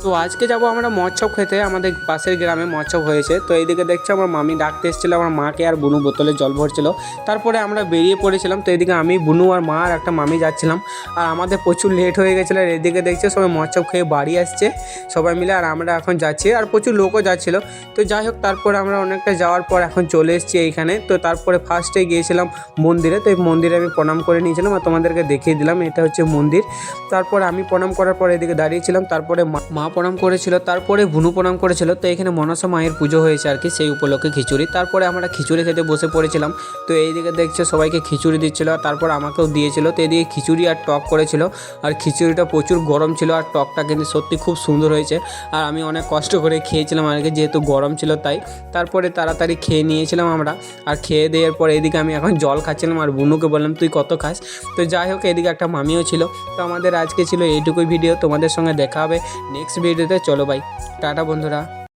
তো আজকে যাব আমরা মহোৎসব খেতে, আমাদের পাশের গ্রামে মহোৎসব হয়েছে। তো এইদিকে দেখছি আমার মামি ডাকতে এসেছিলো আমার মাকে, আর বুনু বোতলে জল ভরছিল। তারপরে আমরা বেরিয়ে পড়েছিলাম। তো এদিকে আমি, বুনু আর মা আর একটা মামি যাচ্ছিলাম, আর আমাদের প্রচুর লেট হয়ে গেছিলো। আর এদিকে দেখছি সবাই মহোৎসব খেয়ে বাড়ি আসছে সবাই মিলে, আর আমরা এখন যাচ্ছি, আর প্রচুর লোকও যাচ্ছিলো। তো যাই হোক, তারপরে আমরা অনেকটা যাওয়ার পর এখন চলে এসেছি এইখানে। তো তারপরে ফার্স্টে গিয়েছিলাম মন্দিরে। তো এই মন্দিরে আমি প্রণাম করে নিয়েছিলাম আর তোমাদেরকে দেখিয়ে দিলাম এটা হচ্ছে মন্দির। তারপরে আমি প্রণাম করার পর এদিকে দাঁড়িয়েছিলাম, তারপরে মা প্রণাম করেছিল, তারপরে বুনু প্রণাম করেছিল। তো এখানে মনসা মায়ের পুজো হয়েছে আর কি, সেই উপলক্ষে খিচুড়ি। তারপরে আমরা খিচুড়ি খেতে বসে পড়েছিলাম। তো এইদিকে দেখছো সবাইকে খিচুড়ি দিচ্ছিলো, আর তারপর আমাকেও দিয়েছিল। তো এদিকে খিচুড়ি আর টক করেছিল, আর খিচুড়িটা প্রচুর গরম ছিল, আর টকটা কিন্তু সত্যি খুব সুন্দর হয়েছে। আর আমি অনেক কষ্ট করে খেয়েছিলাম আর কি, যেহেতু গরম ছিল তাই। তারপরে তাড়াতাড়ি খেয়ে নিয়েছিলাম আমরা, আর খেয়ে দেওয়ার পর এদিকে আমি এখন জল খাচ্ছিলাম, আর বুনুকে বললাম তুই কত খাস। তো যাই হোক, এদিকে একটা মামিও ছিল। তো আমাদের আজকে ছিল এইটুকুই ভিডিও, তোমাদের সঙ্গে দেখা হবে নেক্সট ভিডিওতে। চলো ভাই, টাটা বন্ধুরা।